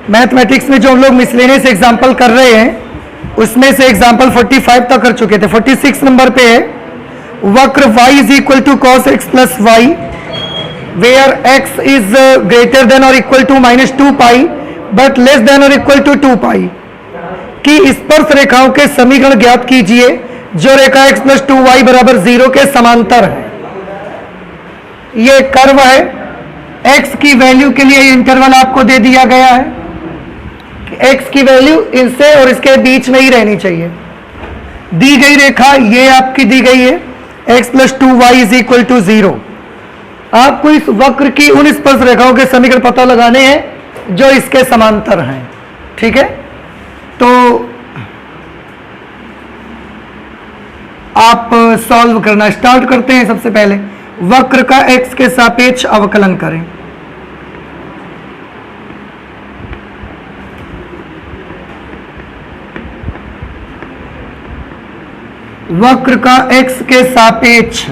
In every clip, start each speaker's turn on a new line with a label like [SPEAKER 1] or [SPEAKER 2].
[SPEAKER 1] Mathematics में जो हम लोग मिसलेनियस एग्जाम्पल कर रहे हैं उसमें से एग्जाम्पल 45 तक कर चुके थे। 46 नंबर पे है वक्र y is equal to cos x plus y where x is greater than और equal to -2 pi but less than और इक्वल टू 2 पाई की स्पर्श रेखाओं के समीकरण ज्ञात कीजिए जो रेखा x प्लस 2y बराबर 0 के समांतर है। ये कर्व है, x की वैल्यू के लिए इंटरवल आपको दे दिया गया है कि x की वैल्यू इनसे और इसके बीच में ही रहनी चाहिए। दी गई रेखा ये आपकी दी गई है x plus 2y is equal to 0। आपको इस वक्र की उन स्पर्श रेखाओं के समीकरण पता लगाने हैं जो इसके समांतर हैं। ठीक है, तो आप सॉल्व करना स्टार्ट करते हैं। सबसे पहले वक्र का x के सापेक्ष अवकलन करें। वक्र का x के सापेक्ष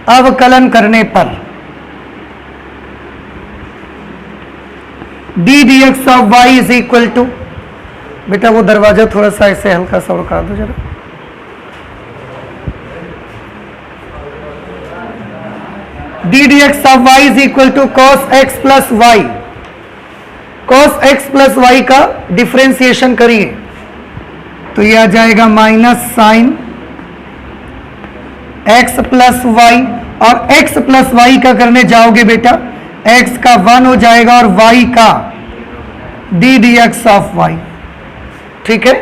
[SPEAKER 1] अवकलन करने पर d d x of y is equal to, बेटा वो दरवाजा थोड़ा सा ऐसे हल्का सा उड़का दो जरा। D d x of y is equal to cos x plus y. Cos x plus y का डिफ्रेंसिएशन करिए तो ये आ जाएगा minus sine x plus y, और एक्स प्लस वाई का करने जाओगे बेटा एक्स का 1 हो जाएगा और वाई का d d x of y. ठीक है,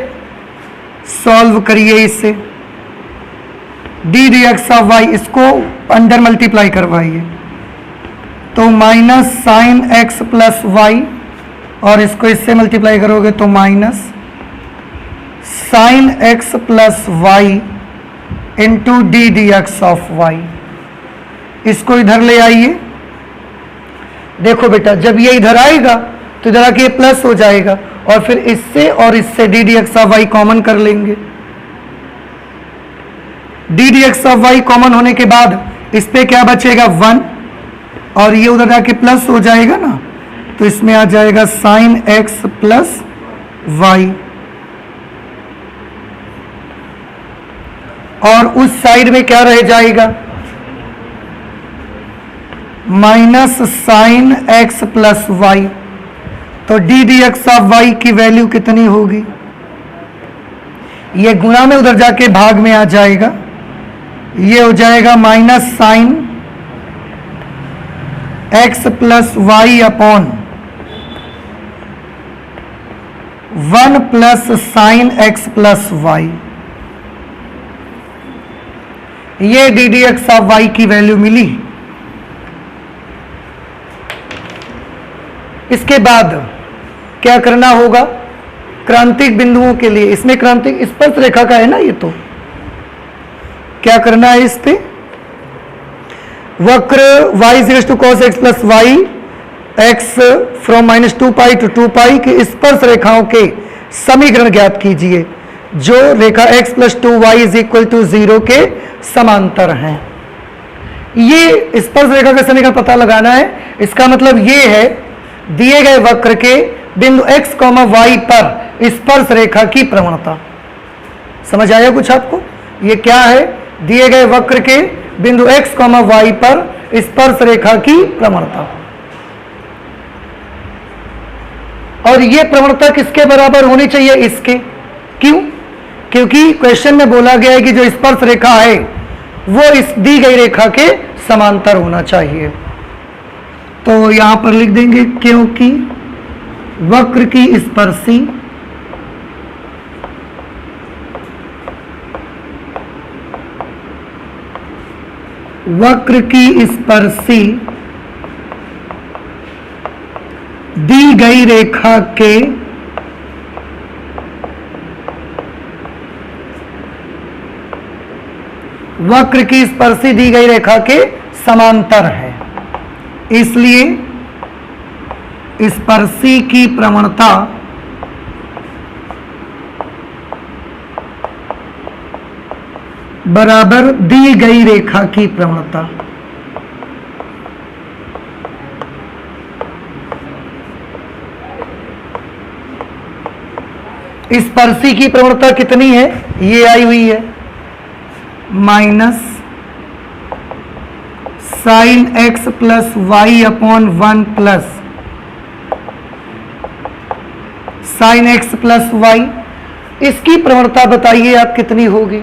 [SPEAKER 1] सॉल्व करिए इससे। D d x of y इसको अंडर मल्टीप्लाई करवाइए तो minus sine x plus y, और इसको इससे मल्टीप्लाई करोगे तो minus sine x plus y into d d x of y. इसको इधर ले आइए। देखो बेटा जब ये इधर आएगा तो इधर आके प्लस हो जाएगा और फिर इससे और इससे d d x of y common कर लेंगे। D d x of y common होने के बाद इस पे क्या बचेगा 1, और ये उधर जाके प्लस हो जाएगा ना, तो इसमें आ जाएगा साइन एक्स प्लस वाई, और उस साइड में क्या रह जाएगा minus sine x plus y. तो d d x of y की वैल्यू कितनी होगी, ये गुणा में उधर जाके भाग में आ जाएगा, ये हो जाएगा minus sine x plus y upon 1 plus sine x plus y. ये d d x of y की वैल्यू मिली। इसके बाद क्या करना होगा, क्रांतिक बिंदुओं के लिए, इसमें क्रांतिक स्पर्श रेखा का है ना, ये तो क्या करना है इस पे वक्र y is to cos x plus y x from -2 pi to 2 pi की स्पर्श रेखाओं के समीकरण ज्ञात कीजिए जो रेखा x plus 2y is equal to 0 के समांतर हैं। ये स्पर्श रेखा का समीकरण पता लगाना है। इसका मतलब ये है दिए गए वक्र के बिंदु x, y पर स्पर्श रेखा की प्रवणता। समझ आया कुछ आपको? ये क्या है, दिए गए वक्र के बिंदु x, y पर स्पर्श रेखा की प्रवणता। और ये प्रवणता किसके बराबर होनी चाहिए, इसके। क्यों? क्योंकि क्वेश्चन में बोला गया है कि जो स्पर्श रेखा है वो इस दी गई रेखा के समांतर होना चाहिए। तो यहां पर लिख देंगे क्योंकि वक्र की स्पर्शी दी गई रेखा के वक्र की स्पर्शी दी गई रेखा के समांतर है, इसलिए स्पर्शी की प्रवणता बराबर दी गई रेखा की प्रवणता। इस पर्सी की प्रवणता कितनी है, ये आई हुई है, minus sine x plus y upon 1 plus sine x plus y. इसकी प्रवणता बताइए आप कितनी होगी,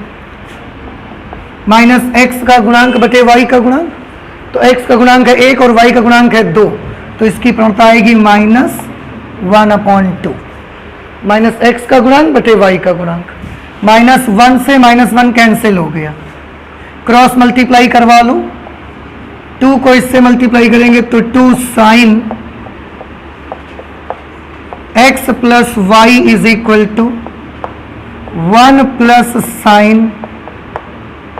[SPEAKER 1] माइनस एक्स का गुणांक बटे वाई का गुणांक, तो एक्स का गुणांक है 1 और वाई का गुणांक है 2, तो इसकी प्रवणता आएगी -1/2, माइनस एक्स का गुणांक बटे वाई का गुणांक। -1 से -1 कैंसिल हो गया, क्रॉस मल्टीप्लाई करवा लो, 2 को इससे मल्टीप्लाई करेंगे तो 2 sine x plus y is equal to 1 plus sine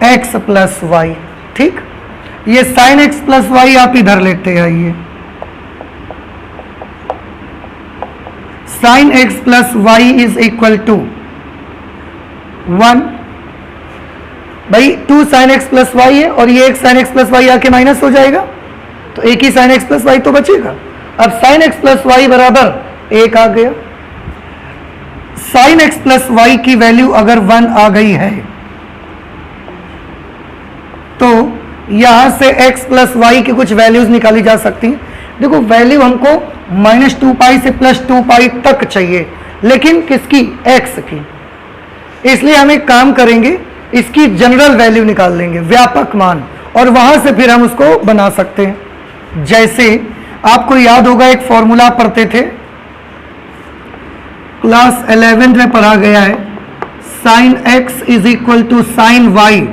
[SPEAKER 1] x plus y. ठीक, ये साइन एक्स प्लस वाई आप इधर लेते आइए, sine x plus y is equal to 1, भाई 2 साइन एक्स प्लस वाई है और ये एक साइन एक्स प्लस वाई आके माइनस हो जाएगा, तो एक ही साइन एक्स प्लस वाई तो बचेगा। अब साइन एक्स प्लस वाई बराबर 1 आ गया। साइन एक्स प्लस वाई की वैल्यू अगर 1 आ गई है तो यहां से x प्लस वाई की कुछ वैल्यूज निकाली जा सकती हैं। देखो वैल्यू हमको -2 पाई से +2 पाई तक चाहिए, लेकिन किसकी, x की, इसलिए हम एक काम करेंगे, इसकी जनरल वैल्यू निकाल लेंगे, व्यापक मान, और वहां से फिर हम उसको बना सकते हैं। जैसे आपको याद होगा एक फॉर्मूला पढ़ते थे, क्लास 11 में पढ़ा गया है, sine x is equal to sine y,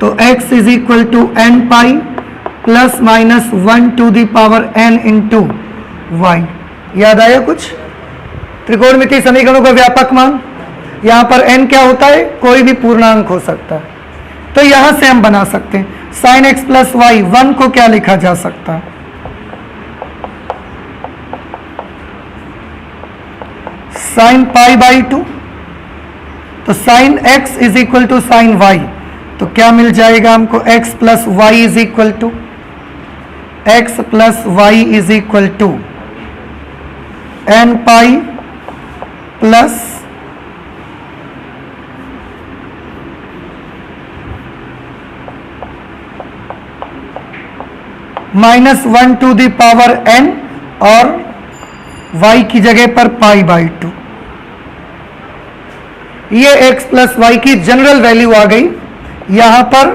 [SPEAKER 1] तो x is equal to n pi plus minus 1 to the power n into y. याद आया कुछ? त्रिकोणमितीय समीकरणों का व्यापक मान, यहां पर n क्या होता है, कोई भी पूर्णांक हो सकता है, तो यहां से हम बना सकते हैं साइन एक्स प्लस वाई। 1 को क्या लिखा जा सकता है, साइन पाई बाई 2, तो sine x is equal to sine y, तो क्या मिल जाएगा हमको, x plus y is equal to x plus y is equal to n pi plus -1 to the power n और y की जगह पर पाई बाई 2। ये x प्लस वाई की जनरल वैल्यू आ गई। यहां पर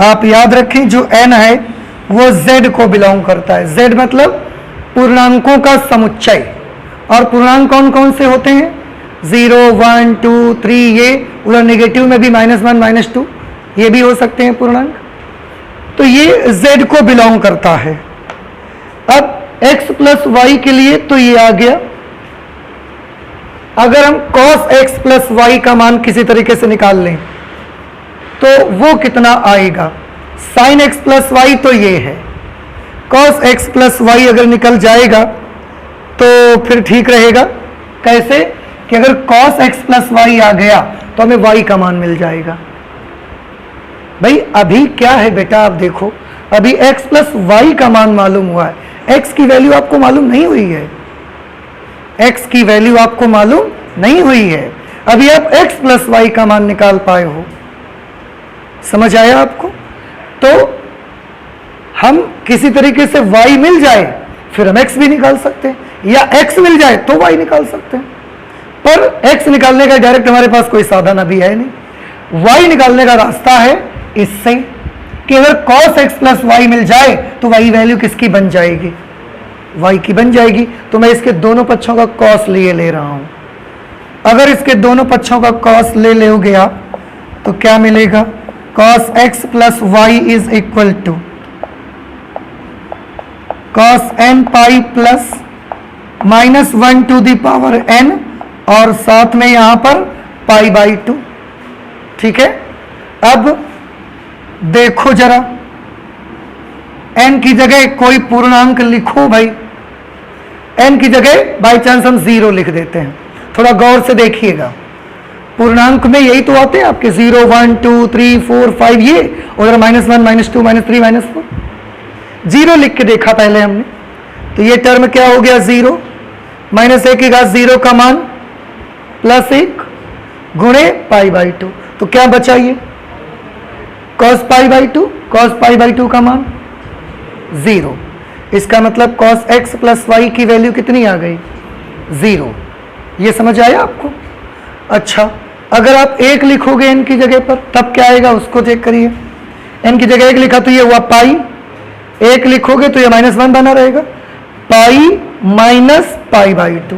[SPEAKER 1] आप याद रखें जो n है वो z को बिलोंग करता है। z मतलब पूर्णांकों का समुच्चय, और पूर्णांक कौन कौन से होते हैं, 0, 1, 2, 3, ये उधर नेगेटिव में भी -1, -2 ये भी हो सकते हैं पूर्णांक, तो ये z को बिलोंग करता है। अब x प्लस वाई के लिए तो ये आ गया। अगर हम cos x प्लस वाई का मान किसी तरीके से निकाल लें तो वो कितना आएगा, sin x प्लस वाई तो ये है, cos x प्लस वाई अगर निकल जाएगा तो फिर ठीक रहेगा। कैसे कि अगर cos x प्लस वाई आ गया तो हमें y का मान मिल जाएगा। भाई अभी क्या है बेटा, आप देखो अभी x प्लस वाई का मान मालूम हुआ है, x की वैल्यू आपको मालूम नहीं हुई है, x की वैल्यू आपको मालूम नहीं हुई है, अभी आप x प्लस वाई का मान निकाल पाए हो। समझ आया आपको? तो हम किसी तरीके से y मिल जाए फिर हम x भी निकाल सकते हैं, या x मिल जाए तो y निकाल सकते हैं, पर x निकालने का डायरेक्ट हमारे पास कोई साधन अभी है नहीं। y निकालने का रास्ता है इससे कि अगर cos x प्लस वाई मिल जाए तो y वैल्यू किसकी बन जाएगी, y की बन जाएगी। तो मैं इसके दोनों पक्षों का cos लिए ले रहा हूं। अगर इसके दोनों पक्षों का cos ले लोगे आप तो क्या मिलेगा, cos x plus y is equal to cos n pi plus -1 to the power n और साथ में यहां पर पाई बाई 2। ठीक है, अब देखो जरा n की जगह कोई पूर्णांक लिखो भाई, n की जगह बाई चांस हम 0 लिख देते हैं। थोड़ा गौर से देखिएगा, पूर्णांक में यही तो आते हैं आपके 0, 1, 2, 3, 4, 5 ये, और -1, -2, -3, -4 0 लिख के देखा पहले हमने, तो ये टर्म क्या हो गया 0, -1 की घात 0 का मान +1 गुणे पाई बाई 2, तो क्या बचा ये cos pi by 2, cos pi by 2 का मान 0। इसका मतलब cos x प्लस वाई की वैल्यू कितनी आ गई 0। ये समझ आया आपको? अच्छा, अगर आप 1 लिखोगे n की जगह पर तब क्या आएगा उसको चेक करिए। n की जगह 1 लिखा तो ये हुआ पाई, 1 लिखोगे तो ये -1 बना रहेगा, pi minus pi by 2,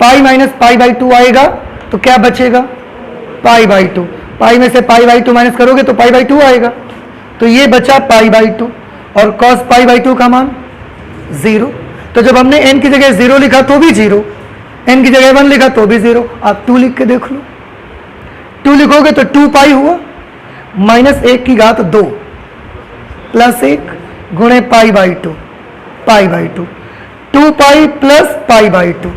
[SPEAKER 1] pi minus pi by 2 आएगा तो क्या बचेगा पाई बाई 2, पाई में से पाई बाई 2 माइनस करोगे तो पाई बाई 2 आएगा, तो ये बचा पाई बाई 2 और cos पाई बाई 2 का मान 0। तो जब हमने n की जगह 0 लिखा तो भी 0, n की जगह 1 लिखा तो भी 0। आप 2 लिख के देख लो, 2 लिखोगे तो 2 पाई हुआ, -1 की घात 2 +1 गुणे पाई by 2, pi by 2, 2 pi plus pi by 2,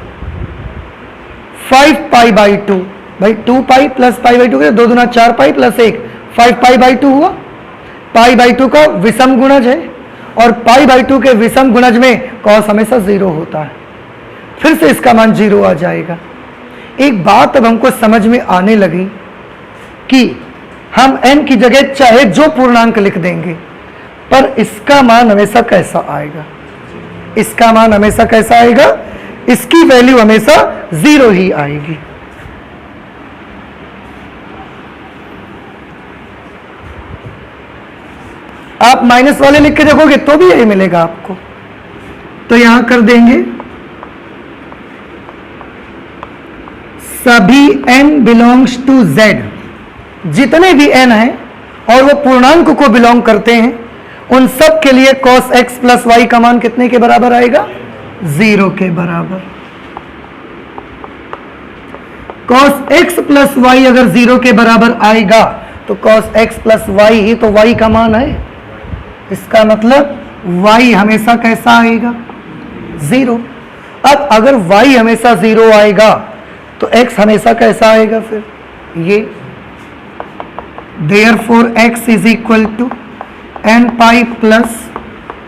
[SPEAKER 1] 5 pi by 2, भाई 2 पाई प्लस पाई बाई 2 के 2 दूना 4 पाई प्लस 1, 5 पाई बाई 2 हुआ। पाई बाई 2 का विषम गुणज है और पाई बाई 2 के विषम गुणज में cos हमेशा 0 होता है, फिर से इसका मान 0 आ जाएगा। एक बात अब हमको समझ में आने लगी कि हम n की जगह चाहे जो पूर्णांक लिख देंगे पर इसका मान हमेशा कैसा आएगा, इसका मान हमेशा कैसा आएगा, इसकी वैल्यू हमेशा 0 ही आएगी। आप माइनस वाले लिख के देखोगे तो भी यही मिलेगा आपको, तो यहां कर देंगे सभी n बिलोंग्स टू z, जितने भी n हैं और वो पूर्णांक को बिलोंग करते हैं उन सब के लिए cos x प्लस वाई का मान कितने के बराबर आएगा 0 के बराबर। cos x प्लस वाई अगर 0 के बराबर आएगा तो cos x plus why he तो y का मान है, इसका मतलब y हमेशा कैसा आएगा 0। अब अगर y हमेशा 0 आएगा तो x हमेशा कैसा आएगा फिर ये, therefore x is equal to n pi plus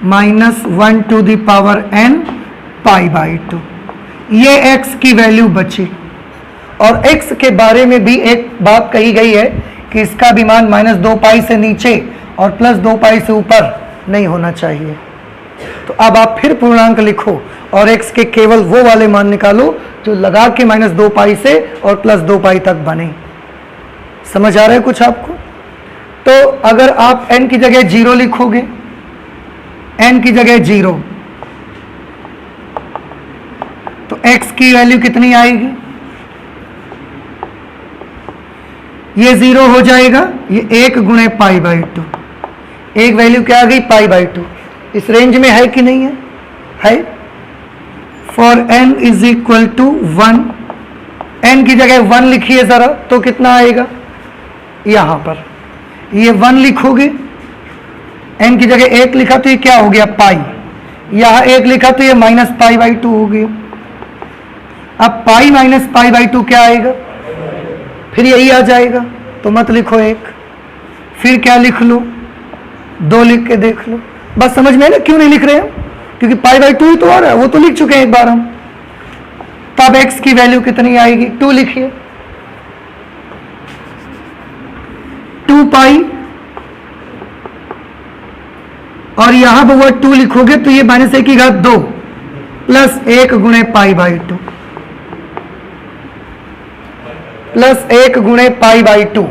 [SPEAKER 1] -1 to the power n pi by 2, ये x की वैल्यू बची। और x के बारे में भी एक बात कही गई है कि इसका भी मान -2 पाई से नीचे और +2 पाई से ऊपर नहीं होना चाहिए। तो अब आप फिर पूर्णांक लिखो और x के केवल वो वाले मान निकालो जो लगा के -2 पाई से और +2 पाई तक बने। समझ आ रहा है कुछ आपको? तो अगर आप n की जगह 0 लिखोगे, n की जगह 0, तो x की वैल्यू कितनी आएगी, ये 0 हो जाएगा, ये 1 गुणे पाई बाई 2, एक वैल्यू क्या आ गई पाई बाई 2। इस रेंज में है कि नहीं है? For n is equal to 1, n की जगह 1 लिखिए जरा तो कितना आएगा, यहां पर ये 1 लिखोगे, n की जगह 1 लिखा तो ये क्या हो गया पाई, यहां 1 लिखा तो ये माइनस पाई बाई 2 हो गया। अब पाई माइनस पाई बाई 2 क्या आएगा, फिर यही आ जाएगा, तो मत लिखो 1, फिर क्या लिख लो 2 लिख के देख लो। बस समझ में ना क्यों नहीं लिख रहे हम, क्योंकि पाई बाई 2 ही तो आ रहा है, वो तो लिख चुके हैं एक बार हम। तब x की वैल्यू कितनी आएगी, 2 लिखिए, 2 पाई, और यहां पर वो 2 लिखोगे तो ये -1 की घात 2 प्लस 1 गुणे पाई बाई 2 प्लस 1 गुणे पाई by 2,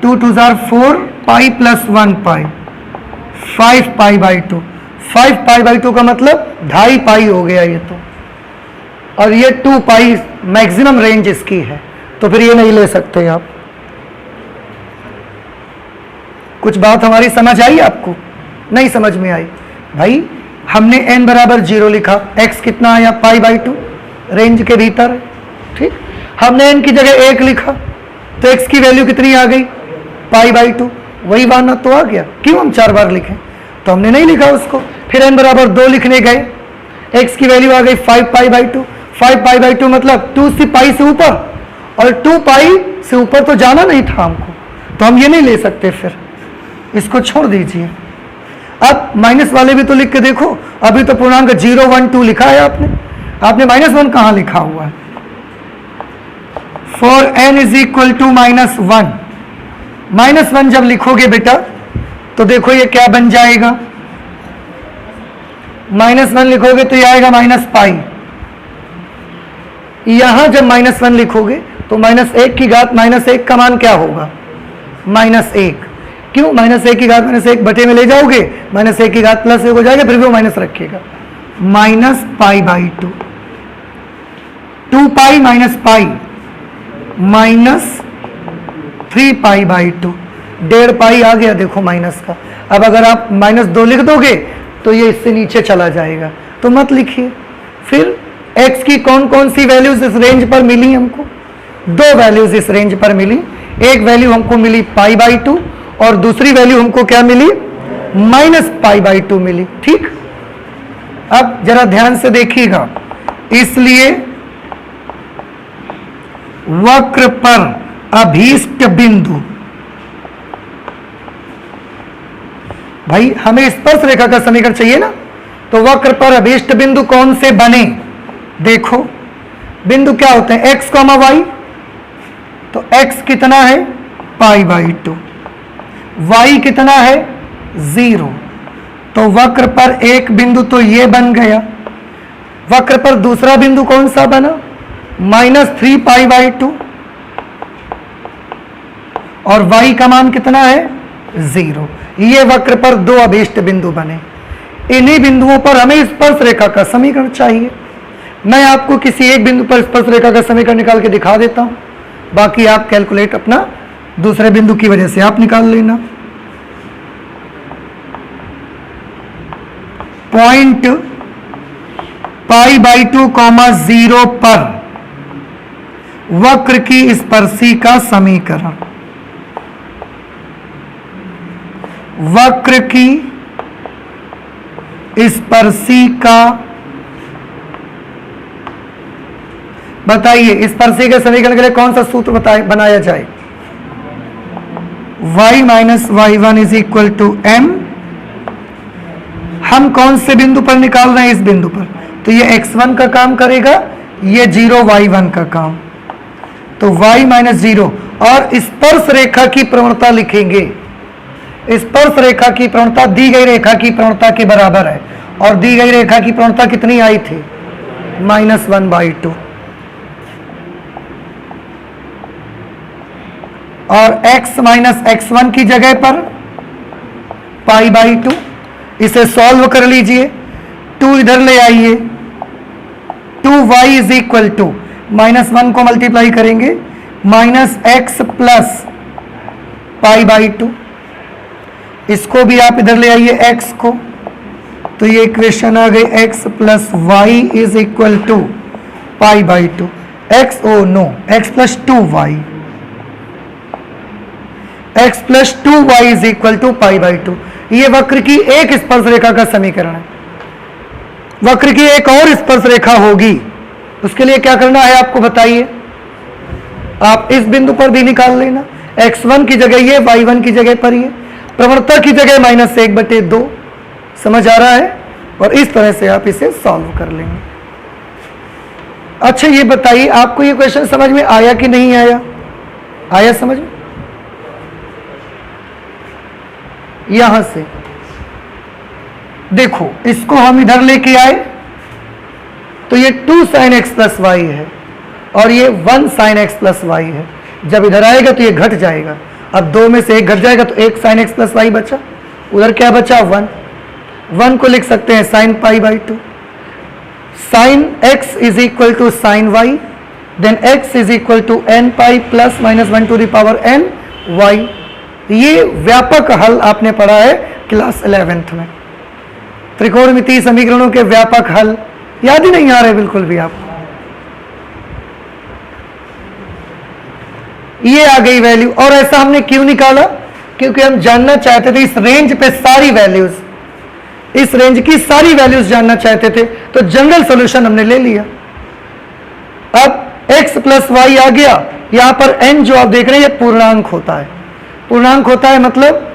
[SPEAKER 1] 2 2 4 pi plus 1 pi, 5 pi by 2, 5 pi by 2 का मतलब 2.5 पाई हो गया ये तो, और ये 2 पाई मैक्सिमम रेंज इसकी है, तो फिर ये नहीं ले सकते आप। कुछ बात हमारी समझ आई आपको? नहीं समझ में आई भाई? हमने n बराबर 0 लिखा, x कितना आया पाई बाई 2, रेंज के भीतर है, ठीक। हमने n की जगह 1 लिखा तो x की वैल्यू कितनी आ गई पाई बाई 2, वही वाना तो आ गया। क्यों हम 4 बार लिखें, तो हमने नहीं लिखा उसको। फिर n बराबर 2 लिखने गए, x की वैल्यू आ गई 5 पाई बाई 2, 5 पाई बाई 2 मतलब 2 से पाई से ऊपर, और 2 पाई से ऊपर तो जाना नहीं था हमको, तो हम ये नहीं ले सकते, फिर इसको छोड़ दीजिए। अब माइनस वाले भी तो लिख के देखो, अभी तो पूर्णांक 0 1 2 लिखा है आपने -1 कहां लिखा हुआ है? For n is equal to -1, -1 जब लिखोगे बेटा तो देखो ये क्या बन जाएगा, -1 लिखोगे तो ये आएगा -पाई। यहां जब -1 लिखोगे तो -1 की घात -1 का मान क्या होगा? -1। क्यों? -1 की घात -1 बटे में ले जाओगे, -1 की घात +1 हो जाएगा, फिर भी वो माइनस रखेगा, -पाई/2, 2 पाई -पाई -3पाई/2, 1.5 पाई आ गया देखो माइनस का। अब अगर आप -2 लिख दोगे तो ये इससे नीचे चला जाएगा, तो मत लिखिए। फिर x की कौन कौन सी वैल्यूज इस रेंज पर मिली हमको? 2 वैल्यूज इस रेंज पर मिली। एक वैल्यू हमको मिली पाई/2 और दूसरी वैल्यू हमको क्या मिली? -पाई/2 मिली। ठीक, अब जरा ध्यान से देखिएगा। इसलिए वक्र पर अभीष्ट बिंदु, भाई हमें स्पर्श रेखा का समीकरण चाहिए ना, तो वक्र पर अभीष्ट बिंदु कौन से बने? देखो बिंदु क्या होते हैं? x, y, तो x कितना है? पाई/2, y कितना है? 0। तो वक्र पर एक बिंदु तो ये बन गया, वक्र पर दूसरा बिंदु कौन सा बना? -3पाई/2, और y का मान कितना है? 0। ये वक्र पर 2 अभीष्ट बिंदु बने। इन्हीं बिंदुओं पर हमें स्पर्श रेखा का समीकरण चाहिए। मैं आपको किसी एक बिंदु पर स्पर्श रेखा का समीकरण निकाल के दिखा देता हूं, बाकी आप कैलकुलेट अपना दूसरे बिंदु की वजह से आप निकाल लेना। पॉइंट पाई/2, 0 पर वक्र की स्पर्शी का समीकरण, वक्र की स्पर्शी का, बताइए स्पर्शी के समीकरण के लिए कौन सा सूत्र बनाया जाए? y - y1 is equal to m। हम कौन से बिंदु पर निकाल रहे हैं? इस बिंदु पर, तो ये x1 का काम करेगा, ये 0 y1 का काम, तो y - 0। और स्पर्श रेखा की प्रवणता लिखेंगे। स्पर्श रेखा की प्रवणता दी गई रेखा की प्रवणता के बराबर है, और दी गई रेखा की प्रवणता कितनी आई थी? -1/2। और x - x1 की जगह पर पाई/2, इसे सॉल्व कर लीजिए। 2 इधर ले आइए, 2y इज इक्वल टू -1 को मल्टीप्लाई करेंगे -x प्लस पाई/2, इसको भी आप इधर ले आइए x को, तो ये इक्वेशन आ गई x plus y is equal to पाई/2। x oh no x plus 2y, x plus 2y is equal to पाई/2। ये वक्र की एक स्पर्श रेखा का समीकरण है। वक्र की एक और स्पर्श रेखा होगी, उसके लिए क्या करना है आपको बताइए? आप इस बिंदु पर भी निकाल लेना, x1 की जगह ये, y1 की जगह पर ये, प्रवणता की जगह -1/2। समझ आ रहा है? और इस तरह से आप इसे सॉल्व कर लेंगे। अच्छा ये बताइए, आपको ये क्वेश्चन समझ में आया कि नहीं आया? आया समझ में? यहां से देखो, इसको हम इधर लेके आए तो ये 2 sin x प्लस वाई है, और ये 1 sin x प्लस वाई है। जब इधर आएगा तो ये घट जाएगा, अब 2 में से 1 घट जाएगा तो 1 sin x प्लस वाई बचा, उधर क्या बचा? 1 को लिख सकते हैं sin पाई/2। sin x is equal to sin y, then x is equal to n pi plus -1 to the power n y। ये व्यापक हल आपने पढ़ा है क्लास 11th में। त्रिकोणमितीय समीकरणों के व्यापक हल याद ही नहीं आ रहे बिल्कुल भी आपको। ये आ गई वैल्यू, और ऐसा हमने क्यों निकाला? क्योंकि हम जानना चाहते थे इस रेंज पे सारी वैल्यूज, इस रेंज की सारी वैल्यूज जानना चाहते थे, तो जनरल सॉल्यूशन हमने ले लिया। अब x प्लस वाई आ गया, यहां पर n जो आप देख रहे हैं ये पूर्णांक होता है। पूर्णांक होता है मतलब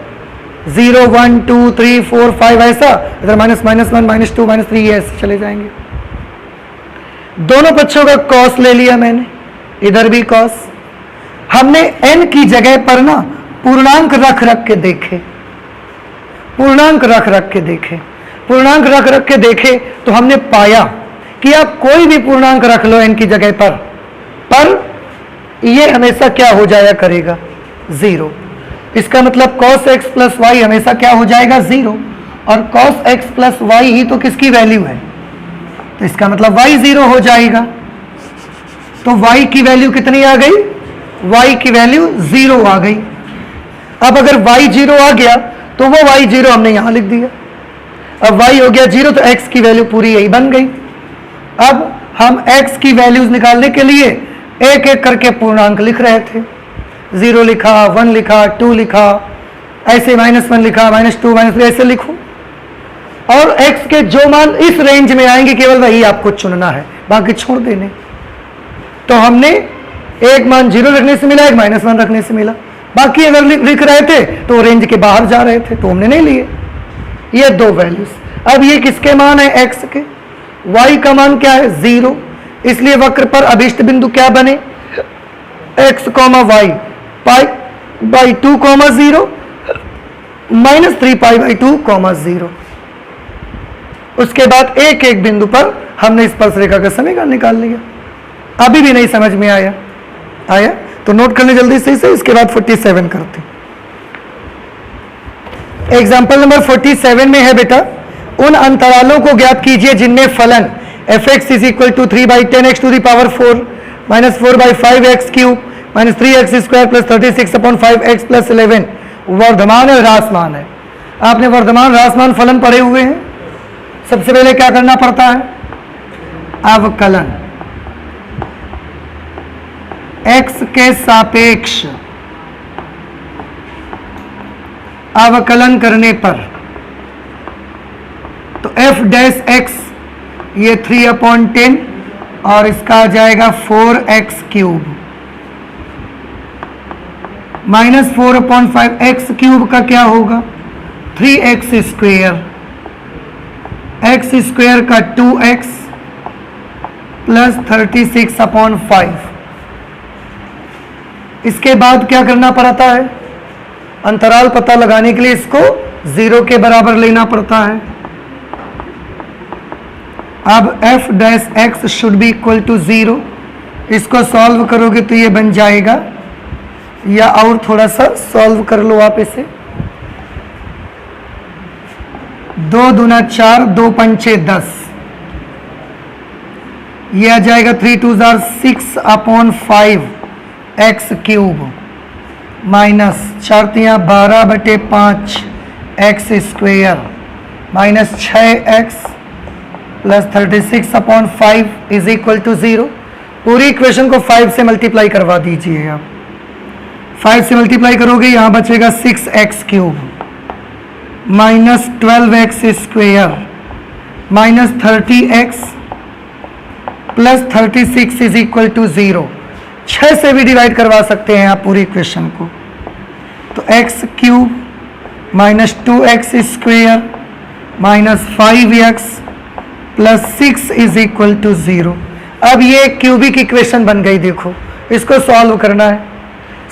[SPEAKER 1] 0 1 2 3 4 5 ऐसा, इधर माइनस माइनस 1 माइनस 2 माइनस 3 ऐसे चले जाएंगे। दोनों पक्षों का कॉस ले लिया मैंने, इधर भी कॉस। हमने n की जगह पर ना पूर्णांक रख रख के देखे, पूर्णांक रख रख के देखे, पूर्णांक रख रख के देखे तो हमने पाया कि आप कोई भी पूर्णांक रख लो n की जगह पर ये हमेशा क्या हो जाया करेगा, 0। इसका मतलब cos x प्लस वाई हमेशा क्या हो जाएगा, 0। और cos x plus why he तो किसकी वैल्यू है, तो इसका मतलब y 0 हो जाएगा। तो y की वैल्यू कितनी आ गई, y की वैल्यू 0 आ गई। अब अगर y 0 आ गया तो वो y 0 हमने यहां लिख दिया। अब y हो गया 0 तो x की वैल्यू पूरी यही बन गई। अब हम x की वैल्यूज निकालने के लिए एक एक करके पूर्णांक लिख रहे थे, 0 लिखा, 1 लिखा, 2 लिखा, ऐसे -1 लिखा, -2 -3 ऐसे लिखो। और x के जो मान इस रेंज में आएंगे केवल वही आपको चुनना है, बाकी छोड़ देने। तो हमने एक मान 0 रखने से मिला, एक -1 रखने से मिला, बाकी अगर लिख रहे थे तो रेंज के बाहर जा रहे थे तो हमने नहीं लिए। ये दो वैल्यूज। अब ये किसके मान है, x के। y का मान क्या है, 0। इसलिए वक्र पर अभिष्ट बिंदु क्या बने, x, y pi by 2, 0 -3 pi by 2, 0। उसके बाद एक एक बिंदु पर हमने स्पर्श रेखा का समीकरण निकाल लिया। अभी भी नहीं समझ में आया तो नोट कर ले जल्दी से इसे, इसके बाद 47 करते। एग्जाम्पल नंबर 47 में है बेटा, उन अंतरालों को ज्ञात कीजिए जिनमें फलन f(x) = 3/10x to the power 4 - 4/5x cube - 3x² + 36/5x + 11 वर्धमान और ह्रासमान है। आपने वर्धमान ह्रासमान फलन पढ़े हुए हैं। सबसे पहले क्या करना पड़ता है, अवकलन x के सापेक्ष अवकलन करने पर तो f' ये 3/10 और इसका आ जाएगा 4x cube minus 4/5x cube का क्या होगा, 3x², x² का 2x प्लस 36/5। इसके बाद क्या करना पड़ता है, अंतराल पता लगाने के लिए इसको 0 के बराबर लेना पड़ता है। अब f' should be equal to 0। इसको सॉल्व करोगे तो ये बन जाएगा, या और थोड़ा सा सॉल्व कर लो आप इसे, 2 दूना 4, 2 पंचे 10, ये आ जाएगा 3 2 6/5 x cube minus 4 3 12/5 x² minus 6x plus 36/5 is equal to 0। पूरी इक्वेशन को 5 से मल्टीप्लाई करवा दीजिए आप। 5 से मल्टीप्लाई करोगे यहाँ बचेगा 6x cube minus 12x² minus 30x plus 36 is equal to 0। 6 से भी डिवाइड करवा सकते हैं आप पूरी इक्वेशन को। तो x cube minus 2x² minus 5x plus 6 is equal to 0। अब ये क्यूबिक इक्वेशन बन गई। देखो इसको सॉल्व करना है।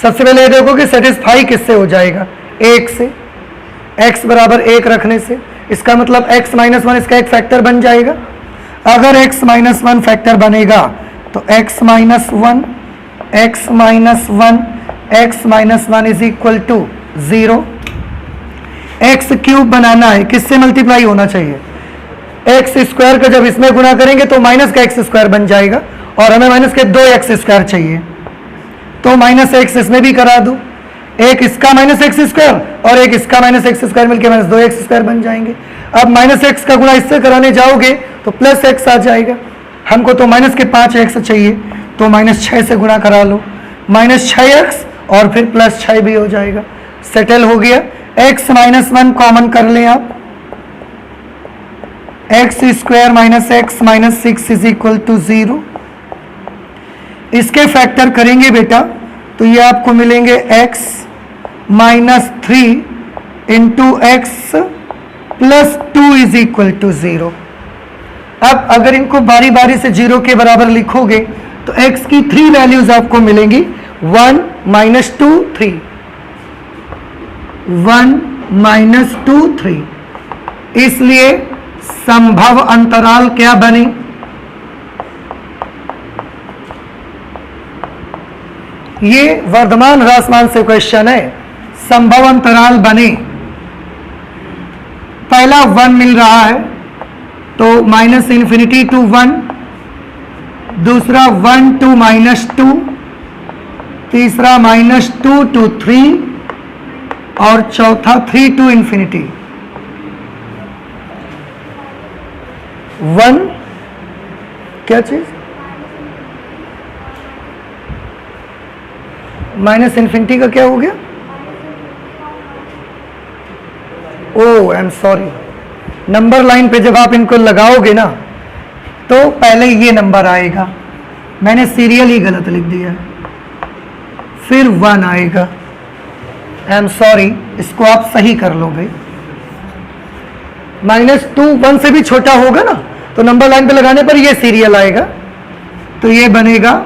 [SPEAKER 1] सबसे पहले देखो कि सेटिस्फाई किससे हो जाएगा, 1 से। x बराबर 1 रखने से, इसका मतलब x माइनस 1 इसका एक फैक्टर बन जाएगा। अगर x माइनस 1 फैक्टर बनेगा तो x minus 1 x minus 1 x minus 1 is equal to 0। X cube बनाना है, किससे मल्टीप्लाई होना चाहिए, x² का जब इसमें गुणा करेंगे तो माइनस का x² बन जाएगा और हमें माइनस के 2x² चाहिए, तो माइनस x इसमें भी करा दो। एक इसका माइनस x² और एक इसका माइनस x² मिलकर माइनस 2x² बन जाएंगे। अब माइनस x का गुणा इससे कराने जाओगे तो प्लस x आ जाएगा। हमको तो माइनस के 5x चाहिए, तो माइनस 6 से गुणा करा लो, माइनस 6x और फिर प्लस 6 भी हो जाएगा। सेटल हो गया। x माइनस 1 कॉमन कर लें आप, x² minus x minus 6 is equal to 0। इसके फैक्टर करेंगे बेटा तो ये आपको मिलेंगे x minus 3 into x plus 2 is equal to 0। अब अगर इनको बारी बारी से 0 के बराबर लिखोगे तो x की 3 वैल्यूज आपको मिलेंगी, 1 माइनस 2 3, 1 माइनस 2 3। इसलिए संभव अंतराल क्या बने? ये वर्धमान ह्रासमान से क्वेश्चन है। संभव अंतराल बने, पहला 1 मिल रहा है तो माइनस इन्फिनिटी टू 1, दूसरा 1 टू माइनस 2, तीसरा माइनस 2 टू 3 और चौथा 3 टू इन्फिनिटी। 1 क्या चीज? माइनस इन्फिनिटी का क्या हो गया? Oh I am sorry, number line पे जब आप इनको लगाओगे ना तो पहले ये नंबर आएगा, मैंने सीरियल ही गलत लिख दिया है, फिर 1 आएगा। आई एम सॉरी, इसको आप सही कर लो भाई। -2 1 से भी छोटा होगा ना तो नंबर लाइन पे लगाने पर ये सीरियल आएगा, तो ये बनेगा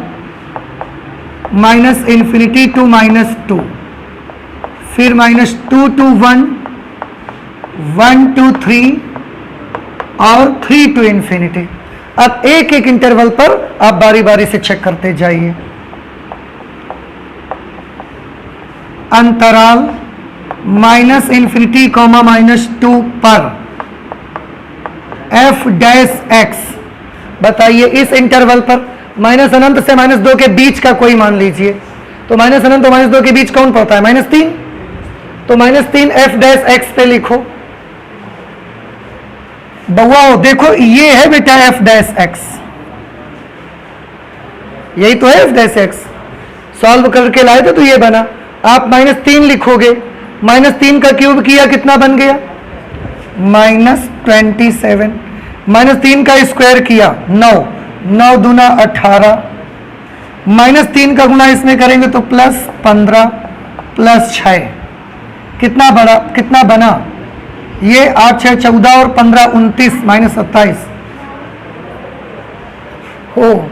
[SPEAKER 1] माइनस इन्फिनिटी टू -2, फिर -2 टू 1, 1 टू 3 और 3 टू इन्फिनिटी। अब एक एक इंटरवल पर आप बारी बारी से चेक करते जाइए। अंतराल -इन्फिनिटी, -2 पर f डैश x, बताइए इस इंटरवल पर माइनस अनंत से -2 के बीच का कोई मान लीजिए, तो माइनस अनंत और -2 के बीच कौन पड़ता है? -3, तो -3 f डैश x पे लिखो। बउआ देखो ये है बेटा f डैश x, यही तो है f डैश x। सॉल्व करके लाए थे तो ये बना। आप -3 लिखोगे, -3 का क्यूब किया कितना बन गया? -27। -3 का स्क्वायर किया 9, 9 दूना 18, -3 का गुना इसमें करेंगे तो +15 +6, कितना बना? ये 8 6 14 और 15 29 -27 हो,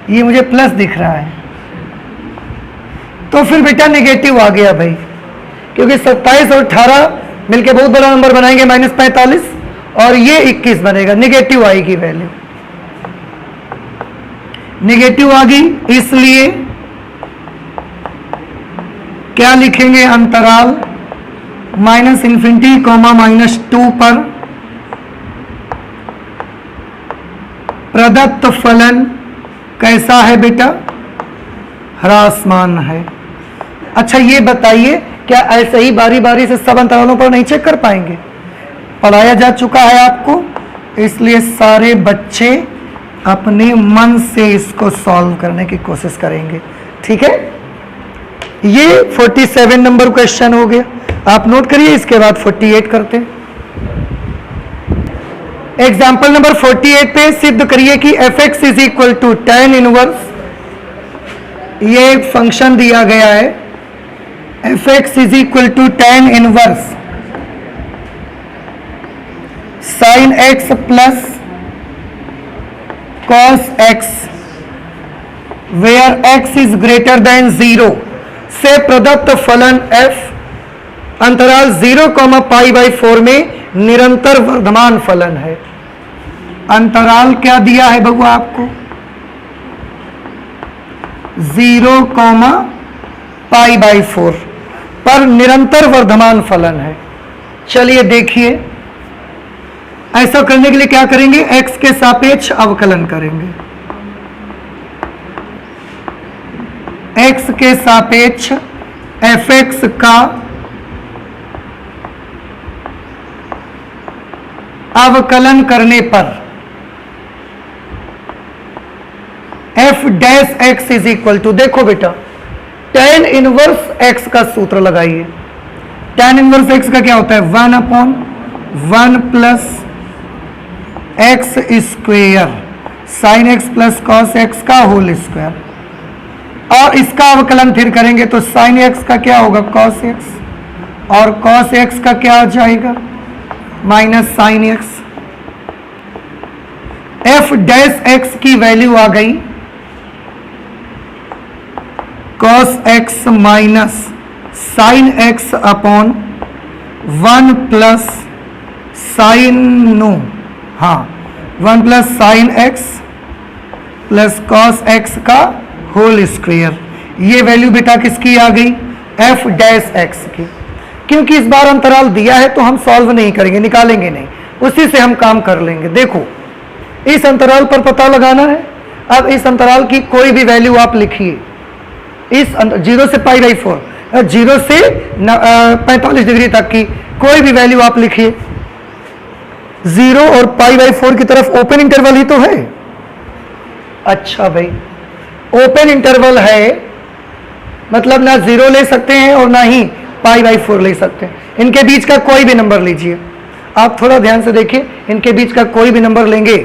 [SPEAKER 1] ये मुझे प्लस दिख रहा है, तो फिर बेटा नेगेटिव आ गया भाई, क्योंकि 27 और 18 मिलके बहुत बड़ा नंबर बनाएंगे -45, और ये 21 बनेगा, नेगेटिव आएगी वैल्यू, नेगेटिव आ गई। इसलिए क्या लिखेंगे? अंतराल -इन्फिनिटी, -2 पर प्रदत्त फलन कैसा है बेटा? ह्रासमान है। अच्छा ये बताइए, क्या ऐसे ही बारी बारी से सब अंतरालों पर नहीं चेक कर पाएंगे? पढ़ाया जा चुका है आपको, इसलिए सारे बच्चे अपने मन से इसको सॉल्व करने की कोशिश करेंगे, ठीक है? ये 47 नंबर क्वेश्चन हो गया, आप नोट करिए। इसके बाद 48 करते हैं। एग्जाम्पल नंबर 48 पे सिद्ध करिए कि f(x) is equal to tan inverse, ये एक फंक्शन दिया गया है, f(x) is equal to tan inverse sin x plus cos x where x is greater than 0 से प्रदत्त फलन f अंतराल 0,π/4 में निरंतर वर्धमान फलन है। अंतराल क्या दिया है बबुआ आपको? 0,π/4 पर निरंतर वर्धमान फलन है। चलिए देखिए, ऐसा करने के लिए क्या करेंगे? x के सापेक्ष अवकलन करेंगे। x के सापेक्ष f(x) का अवकलन करने पर f dash x is equal to, देखो बेटा tan इनवर्स x का सूत्र लगाइए। tan इनवर्स x का क्या होता है? 1/1 plus x square sine x plus cos x का होल स्क्वायर, और इसका अवकलन फिर करेंगे तो साइन x का क्या होगा? कॉस x और cos x का क्या आ जाएगा, minus sine x। f dash x की वैल्यू आ गई cos x minus sine x upon 1 plus sine no, हाँ 1 plus sine x plus cos x का होल स्क्वायर। ये वैल्यू बेटा किसकी आ गई, f डैश x की। क्योंकि इस बार अंतराल दिया है तो हम सॉल्व नहीं करेंगे, निकालेंगे नहीं, उसी से हम काम कर लेंगे। देखो इस अंतराल पर पता लगाना है। अब इस अंतराल की कोई भी वैल्यू आप लिखिए, इस 0 से पाई बाई 4, 0 से 45 डिग्री तक की कोई भी वैल्यू आप लिखिए। 0 और पाई बाई 4 की तरफ ओपन इंटरवल ही तो है। अच्छा भाई, ओपन इंटरवल है मतलब ना 0 ले सकते हैं और ना ही पाई बाई 4 ले सकते हैं। इनके बीच का कोई भी नंबर लीजिए, आप थोड़ा ध्यान से देखिए, इनके बीच का कोई भी नंबर लेंगे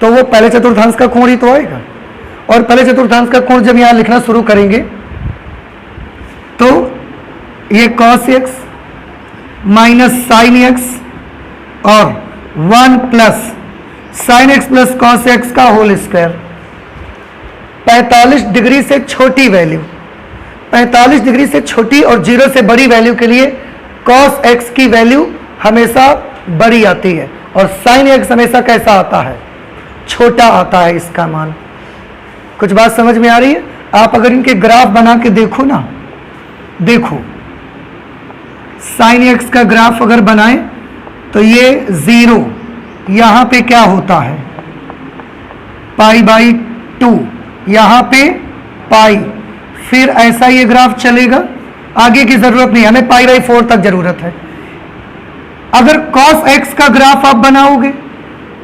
[SPEAKER 1] तो वो पहले चतुर्थांश का कोण ही तो आएगा। और पहले चतुर्थांश का कोण जब यहां लिखना शुरू करेंगे तो ये cos x minus sine x और 1 plus sine x plus cos x का होल स्क्वायर। 45 डिग्री से छोटी वैल्यू, 45 डिग्री से छोटी और 0 से बड़ी वैल्यू के लिए cos x की वैल्यू हमेशा बड़ी आती है और sin x हमेशा कैसा आता है, छोटा आता है इसका मान। कुछ बात समझ में आ रही है? आप अगर इनके ग्राफ बना के देखो ना, देखो sin x का ग्राफ अगर बनाएं तो ये 0 यहां पे क्या होता है, पाई बाई 2, यहां पे पाई, फिर ऐसा ये ग्राफ चलेगा। आगे की जरूरत नहीं, हमें पाई बाई 4 तक जरूरत है। अगर cos x का ग्राफ आप बनाओगे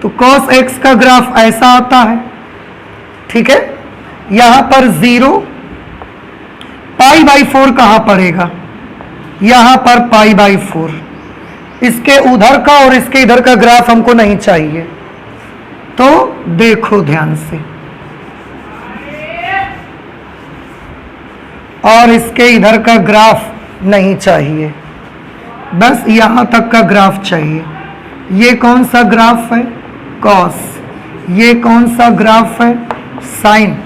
[SPEAKER 1] तो cos x का ग्राफ ऐसा आता है, ठीक है। यहां पर 0, पाई बाई 4 कहां पड़ेगा, यहां पर पाई बाई 4। इसके उधर का और इसके इधर का ग्राफ हमको नहीं चाहिए, तो देखो ध्यान से, और इसके इधर का ग्राफ नहीं चाहिए, बस यहां तक का ग्राफ चाहिए। ये कौन सा ग्राफ है, कॉस, ये कौन सा ग्राफ है, साइन।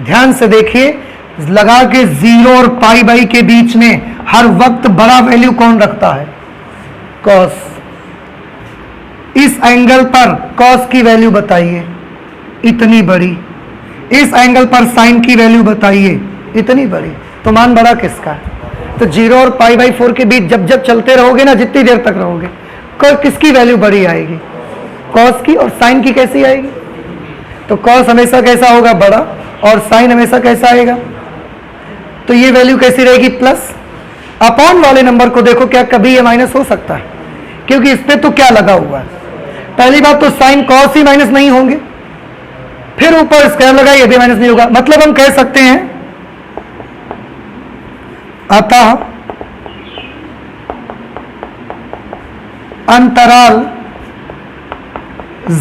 [SPEAKER 1] ध्यान से देखिए, लगा के 0 और पाई बाई के बीच में हर वक्त बड़ा वैल्यू कौन रखता है, कॉस। इस एंगल पर कॉस की वैल्यू बताइए, इतनी बड़ी। इस एंगल पर साइन की वैल्यू बताइए, इतनी बड़ी। तो मान बड़ा किसका है? तो 0 और पाई बाई 4 के बीच जब जब चलते रहोगे ना, जितनी देर तक रहोगे, किसकी वैल्यू बड़ी आएगी, कॉस की। और साइन की कैसी आएगी? तो कॉस हमेशा कैसा होगा, बड़ा, और साइन हमेशा कैसा आएगा। तो ये वैल्यू कैसी रहेगी, प्लस। अपॉन वाले नंबर को देखो, क्या कभी ये माइनस हो सकता है? क्योंकि इस पे तो क्या लगा हुआ है, पहली बात तो साइन कॉस ही माइनस नहीं होंगे, फिर ऊपर स्क्वायर लगा, ये भी माइनस नहीं होगा। मतलब हम कह सकते हैं अतः अंतराल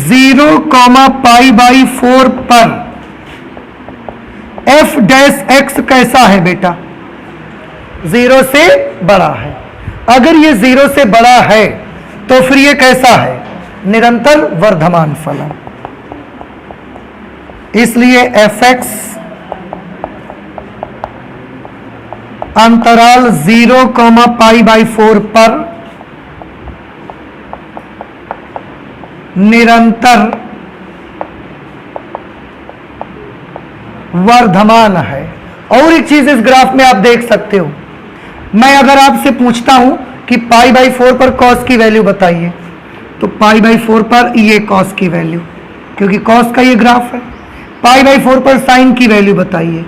[SPEAKER 1] 0, पाई बाई 4 पर f डैश x कैसा है बेटा, 0 से बड़ा है। अगर ये 0 से बड़ा है तो फिर ये कैसा है, निरंतर वर्धमान फलन। इसलिए fx अंतराल 0, पाई बाई 4 पर निरंतर वर्धमान है। और एक चीज इस ग्राफ में आप देख सकते हो, मैं अगर आपसे पूछता हूं कि पाई बाई 4 पर कॉस की वैल्यू बताइए, तो पाई बाई 4 पर ये कॉस की वैल्यू, क्योंकि कॉस का ये ग्राफ है। पाई बाई 4 पर साइन की वैल्यू बताइए,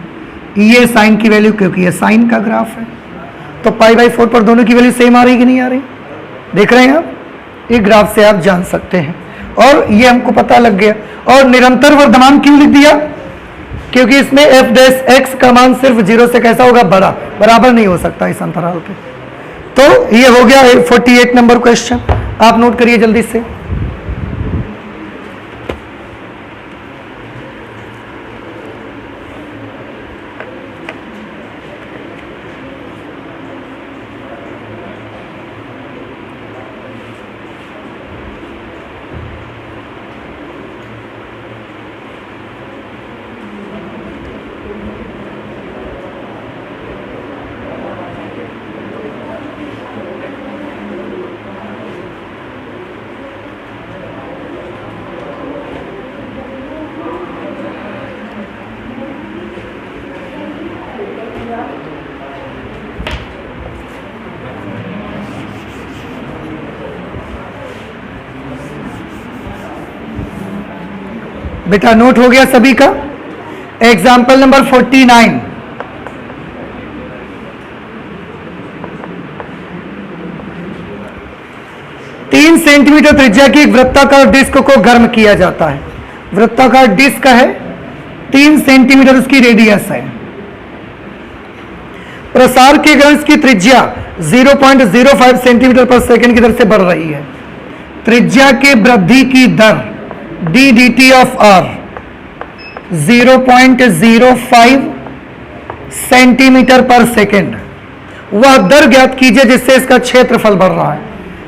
[SPEAKER 1] ये साइन की वैल्यू, क्योंकि ये साइन का ग्राफ है। तो पाई बाई 4 पर दोनों की वैल्यू सेम आ रही कि नहीं आ रही, देख रहे हैं आप? ये ग्राफ से आप जान सकते हैं, और ये हमको पता लग गया। और निरंतर वर्धमान क्यों लिख दिया, क्योंकि इसमें f डैश x का मान सिर्फ 0 से कैसा होगा, बड़ा, बराबर नहीं हो सकता इस अंतराल पे। तो ये हो गया 48 नंबर क्वेश्चन, आप नोट करिए जल्दी से। बेटा नोट हो गया सभी का? एग्जाम्पल नंबर 49, तीन सेंटीमीटर त्रिज्या की एक वृत्ताकार डिस्क को गर्म किया जाता है। वृत्ताकार डिस्क है, 3 सेंटीमीटर उसकी रेडियस है। प्रसार के गणश की त्रिज्या 0.05 सेंटीमीटर पर सेकंड की दर से बढ़ रही है। त्रिज्या के वृद्धि की दर d d t of r 0.05 centimetre per second. वह दर ज्ञात कीजिए जिससे इसका क्षेत्रफल बढ़ रहा है।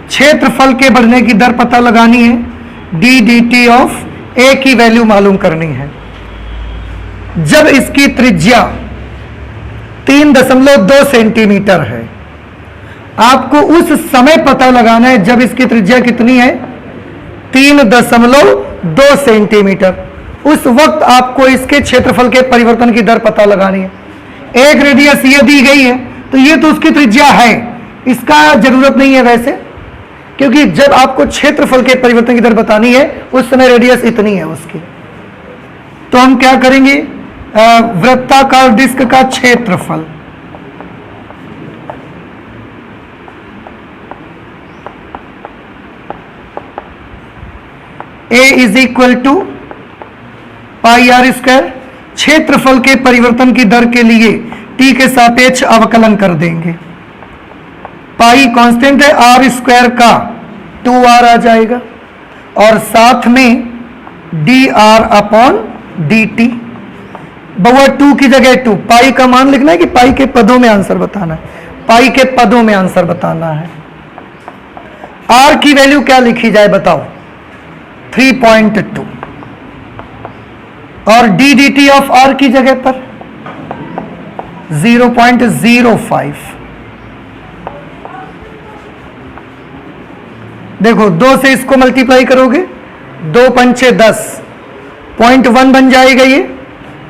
[SPEAKER 1] क्षेत्रफल के बढ़ने की दर पता लगानी है, डी डी टी ऑफ ए की वैल्यू मालूम करनी है। जब इसकी त्रिज्या 3.2 सेंटीमीटर है, आपको उस समय पता लगाना है जब इसकी त्रिज्या कितनी है, 3.2 सेंटीमीटर। उस वक्त आपको इसके क्षेत्रफल के परिवर्तन की दर पता लगानी है। एक रेडियस ये दी गई है तो ये तो उसकी त्रिज्या है, इसका जरूरत नहीं है वैसे, क्योंकि जब आपको क्षेत्रफल के परिवर्तन की दर बतानी है उस समय रेडियस इतनी है उसकी। तो हम क्या करेंगे, वृत्ताकार डिस्क का क्षेत्रफल A is equal to pi r square. क्षेत्रफल के परिवर्तन की दर के लिए t के सापेक्ष अवकलन कर देंगे। पाई कांस्टेंट है, आर स्क्वायर का 2r आ जाएगा और साथ में dr अपॉन dt। बउआ 2 की जगह 2, पाई का मान लिखना है कि पाई के पदों में आंसर बताना है? पाई के पदों में आंसर बताना है। r की वैल्यू क्या लिखी जाए बताओ? 3.2 और D d t of r की जगह पर 0.05। देखो 2 से इसको मल्टीप्लाई करोगे, 2 पंचे 10, 0.1 बन जाएगा ये।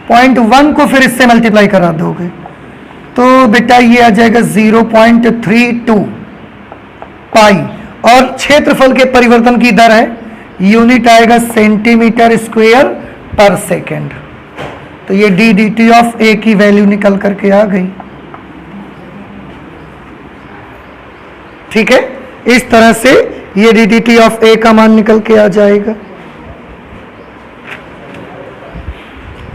[SPEAKER 1] 0.1 को फिर इससे मल्टीप्लाई करा दोगे तो बेटा ये आ जाएगा 0.32 पाई। और क्षेत्रफल के परिवर्तन की दर है, यूनिट आएगा सेंटीमीटर स्क्वायर पर सेकेंड। तो ये डी डी टी ऑफ ए की वैल्यू निकल करके आ गई। ठीक है, इस तरह से ये डी डी टी ऑफ ए का मान निकल के आ जाएगा।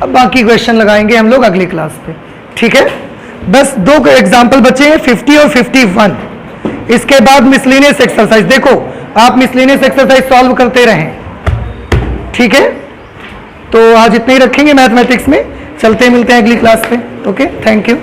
[SPEAKER 1] अब बाकी क्वेश्चन लगाएंगे हम लोग अगली क्लास पे। ठीक है, बस 2 एग्जाम्पल बचे हैं, 50 और 51। इसके बाद मिसलेनियस एक्सरसाइज। देखो आप मिसलेनियस एक्सरसाइज सॉल्व करते रहें। ठीक है, तो आज इतना ही रखेंगे मैथमेटिक्स में। चलते मिलते हैं अगली क्लास पे। Okay, thank you.